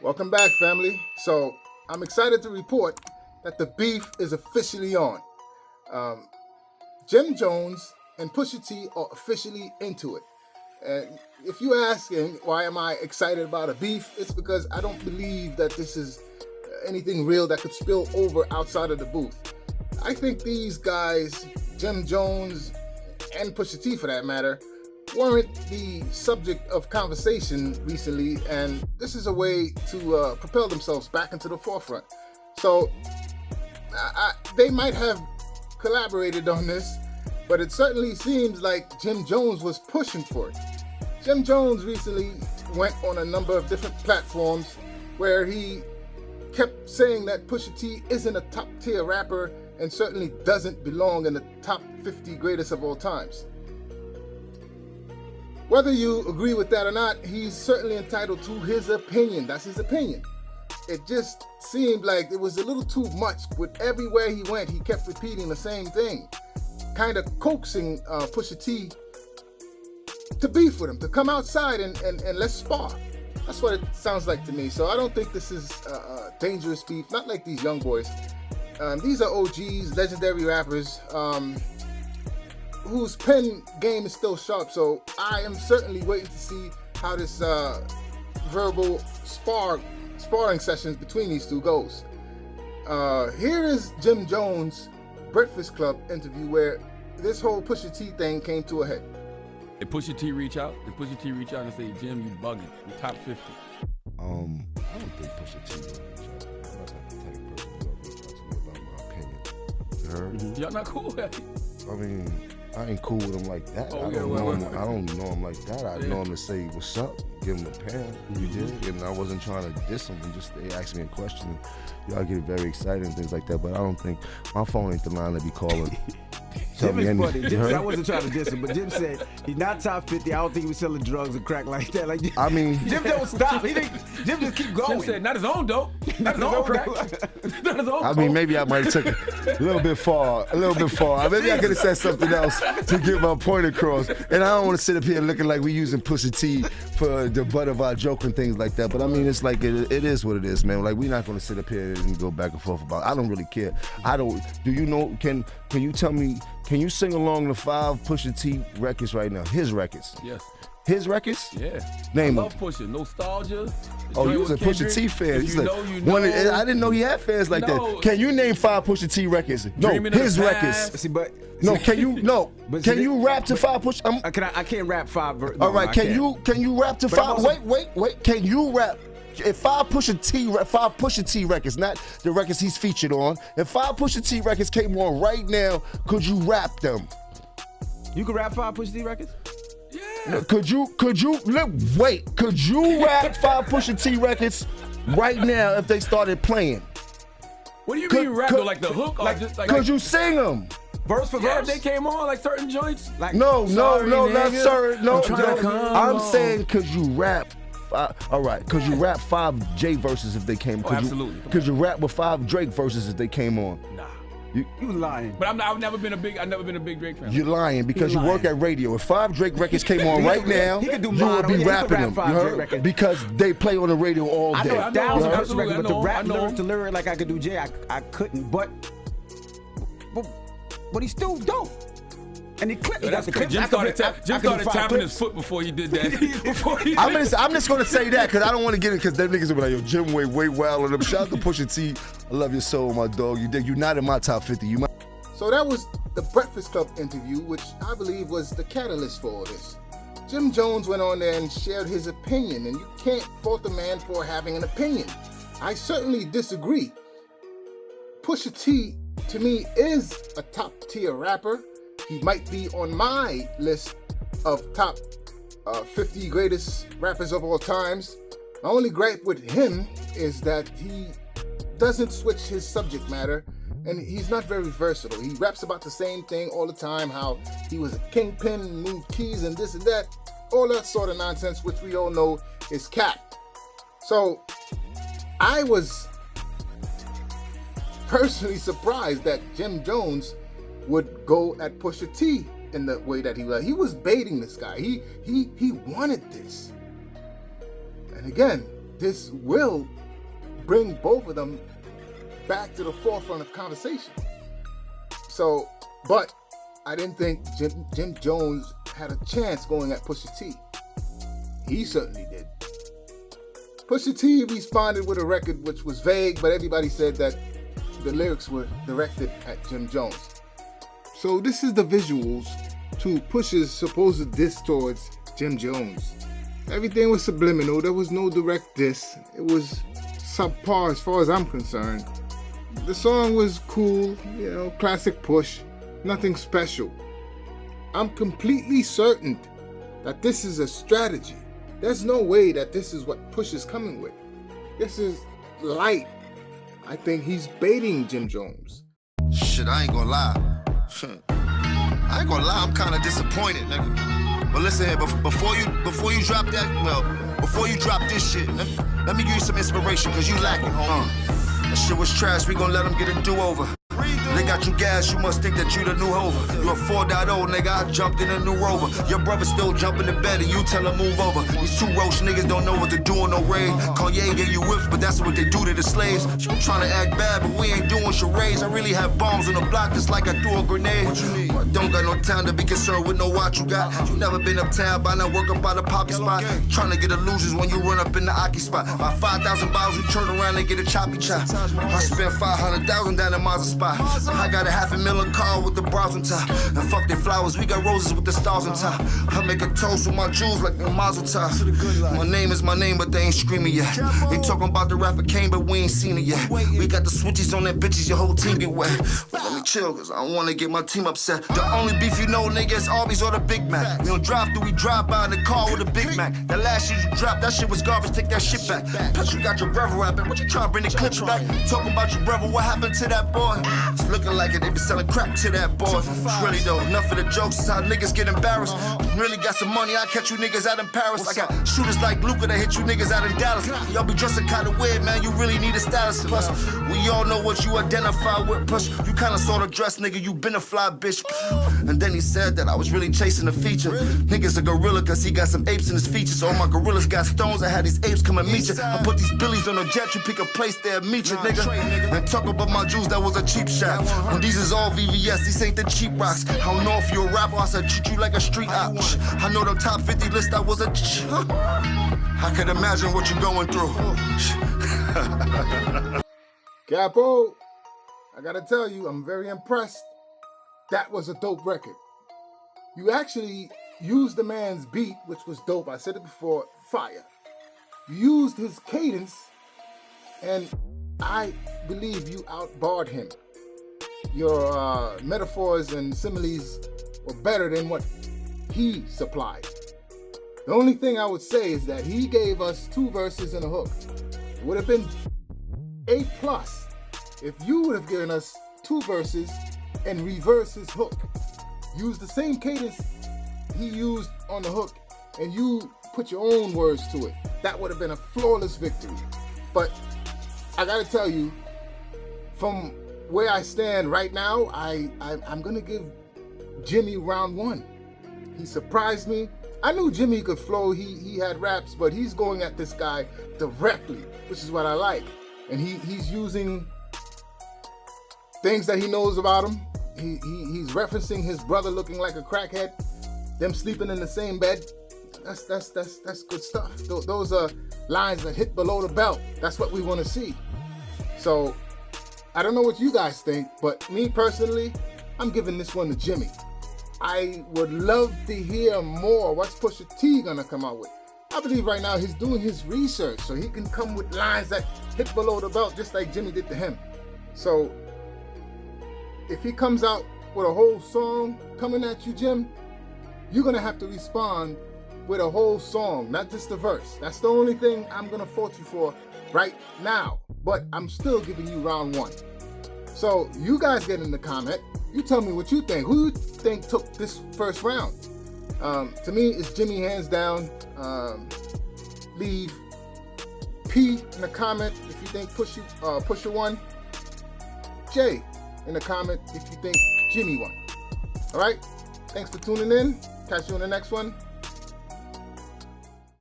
Welcome back, family. So I'm excited to report that the beef is officially on. Jim Jones and Pusha-T are officially into it. And if you asking why am I excited about a beef, it's because I don't believe that this is anything real that could spill over outside of the booth. I think these guys, Jim Jones and Pusha-T for that matter, weren't the subject of conversation recently, and this is a way to propel themselves back into the forefront. So they might have collaborated on this, but it certainly seems like Jim Jones was pushing for it. Jim Jones recently went on a number of different platforms where he kept saying that Pusha T isn't a top tier rapper and certainly doesn't belong in the top 50 greatest of all times. Whether you agree with that or not, he's certainly entitled to his opinion. That's his opinion. It just seemed like it was a little too much. With everywhere he went, he kept repeating the same thing, kind of coaxing Pusha T to beef with him, to come outside and let's spar. That's what it sounds like to me. So I don't think this is a dangerous beef, not like these young boys. These are OGs, legendary rappers, whose pen game is still sharp, so I am certainly waiting to see how this verbal sparring sessions between these two goes. Here is Jim Jones' Breakfast Club interview where this whole Pusha T thing came to a head. Did Pusha T reach out? Did Pusha T reach out and say, Jim, you bugging, you top 50? I don't think Pusha T will reach out. I'm not the type of person who'll reach out to me about my opinion. You heard? Y'all not cool? I mean, I ain't cool with him like that. Oh, I don't know him like that. I know him to say what's up, give him a pound. You did, and I wasn't trying to diss him. And just they asked me a question, and y'all get very excited and things like that. But I don't think my phone ain't the line to be calling. Jim is funny. Jim said, I wasn't trying to diss him, but Jim said he's not top 50. I don't think he was selling drugs and crack like that. Like I mean, Jim don't stop. Jim just keep going. Jim said, not his own dope. Not his own crack. Not his own I mean, maybe I might have took it a little bit far. Maybe I could have said something else to get my point across. And I don't want to sit up here looking like we using Pusha T for the butt of our joke and things like that. But I mean, it's like it is what it is, man. Like we're not going to sit up here and go back and forth about it. I don't really care. Do you know? Can you tell me? Can you sing along the 5 Pusha T records right now? His records. Yes. His records? Yeah. Name I love them. Pusha. Nostalgia. Oh, you was a Pusha T fan. You know. I didn't know he had fans like that. Can you name 5 Pusha T records? No, his records. See, but can you rap to 5 Pusha? I can't rap 5. All right, can you rap to 5? Wait. Can you rap? If 5 Pusha T records, not the records he's featured on, if 5 Pusha T records came on right now, could you rap them? You could rap 5 Pusha T records? Yeah. Could you rap 5 Pusha T records right now if they started playing? What do you mean rap though? Like the hook? Could you sing them? Verse for verse, they came on like certain joints. Like no, not certain. No, I'm on. saying could you rap? All right, could you rap 5 J verses if they came? Absolutely. Could you rap with 5 Drake verses if they came on? Nah. You lying. But I've never been a big Drake fan. You're lying because you work at radio. If 5 Drake records came on right now, you would be rapping them. You heard? Because they play on the radio all day. I know, but the rap lyric to lyric like I could do Jay, I couldn't. But he's still dope. And he clipped. Jim started tapping his foot before he did that. I'm just gonna say that because I don't want to get it because them niggas will be like, yo, Jim way wild on them. Shout out to Pusha T. I love your soul, my dog. You're not in my top 50. So that was the Breakfast Club interview, which I believe was the catalyst for all this. Jim Jones went on there and shared his opinion, and you can't fault the man for having an opinion. I certainly disagree. Pusha T, to me, is a top-tier rapper. He might be on my list of top 50 greatest rappers of all times. My only gripe with him is that he doesn't switch his subject matter, and he's not very versatile. He raps about the same thing all the time, how he was a kingpin, moved keys and this and that, all that sort of nonsense, which we all know is cap. So I was personally surprised that Jim Jones would go at Pusha T in the way that he was. He was baiting this guy. He wanted this. And again, this will bring both of them back to the forefront of conversation. So, but I didn't think Jim Jones had a chance going at Pusha T. He certainly did. Pusha T responded with a record which was vague, but everybody said that the lyrics were directed at Jim Jones. So this is the visuals to Pusha's supposed diss towards Jim Jones. Everything was subliminal. There was no direct diss. It was subpar as far as I'm concerned. The song was cool, you know, classic Push, nothing special. I'm completely certain that this is a strategy. There's no way that this is what Push is coming with. This is light. I think he's baiting Jim Jones. Shit, I ain't gonna lie. I ain't gonna lie, I'm kinda disappointed, nigga. But listen here, before you drop that, well, before you drop this shit, let me give you some inspiration, cause you lacking, homie. That shit was trash, we gon' let them get a do-over. They got you gas, you must think that you the new Hover. You a 4.0, nigga, I jumped in a new Rover. Your brother still jumping in bed and you tell him move over. These two roach niggas don't know what to do on no raid. Kanye gave you whips, but that's what they do to the slaves. You trying to act bad, but we ain't doing charades. I really have bombs on the block just like I threw a grenade. What you need? Don't got no time to be concerned with no watch you got. You never been uptown by now working by the poppy spot. Trying to get illusions when you run up in the Aki spot. By 5,000 bottles, you turn around and get a choppy chop. I spent 500,000 down in Mazda spot. I got a $500,000 car with the bras on top. And fuck their flowers, we got roses with the stars on top. I make a toast with my jewels like a mazel tov. My name is my name, but they ain't screaming yet. They talking about the rapper Kane, but we ain't seen it yet. We got the switches on that bitches, your whole team get wet. But let me chill, cause I don't wanna get my team upset. The only beef you know, nigga, is Arby's or the Big Mac. We don't drive through, we drive by in the car with a Big Mac. That last shit you dropped, that shit was garbage, take that shit back. Plus you got your brother rapping, what you trying to bring the clips back? Talking about your brother, what happened to that boy? It's looking like it, they be selling crack to that boy. Really though, enough of the jokes, is how niggas get embarrassed. Really got some money, I catch you niggas out in Paris. I got shooters like Luca that hit you niggas out in Dallas. Y'all be dressing kinda weird, man, you really need a stylist. Plus, we all know what you identify with. Plus, you kinda sorta dress, nigga, you been a fly bitch. And then he said that I was really chasing a feature. Niggas a gorilla cause he got some apes in his features. All my gorillas got stones, I had these apes come and meet you. I put these billies on a jet, you pick a place there, meet you, nigga. And talk about my jewels, that was a cheap shot. And these is all VVS, these ain't the cheap rocks. I don't know if you a rapper, I said treat you like a street op. I know the top 50 list, I was a I could imagine what you're going through. Capo, I gotta tell you, I'm very impressed. That was a dope record. You actually used the man's beat, which was dope. I said it before, fire. You used his cadence, and I believe you outbarred him. Your metaphors and similes were better than what he supplied. The only thing I would say is that he gave us 2 verses and a hook. It would have been A+ if you would have given us 2 verses and reverse his hook. Use the same cadence he used on the hook and you put your own words to it. That would have been a flawless victory. But I gotta tell you, from where I stand right now, I'm gonna give Jimmy round 1. He surprised me. I knew Jimmy could flow, he had raps, but he's going at this guy directly, which is what I like. And he's using things that he knows about him. He's referencing his brother looking like a crackhead, them sleeping in the same bed. That's good stuff. Those are lines that hit below the belt. That's what we want to see. So I don't know what you guys think, but me personally, I'm giving this one to Jimmy. I would love to hear more. What's Pusha T gonna come out with? I believe right now he's doing his research so he can come with lines that hit below the belt just like Jimmy did to him. So if he comes out with a whole song coming at you, Jim, you're gonna have to respond with a whole song, not just a verse. That's the only thing I'm gonna fault you for right now, but I'm still giving you round 1. So you guys get in the comment, you tell me what you think. Who you think took this first round? To me, it's Jimmy hands down. Leave P in the comment if you think Pusha won. J in the comment if you think Jimmy won. All right, thanks for tuning in. Catch you on the next one.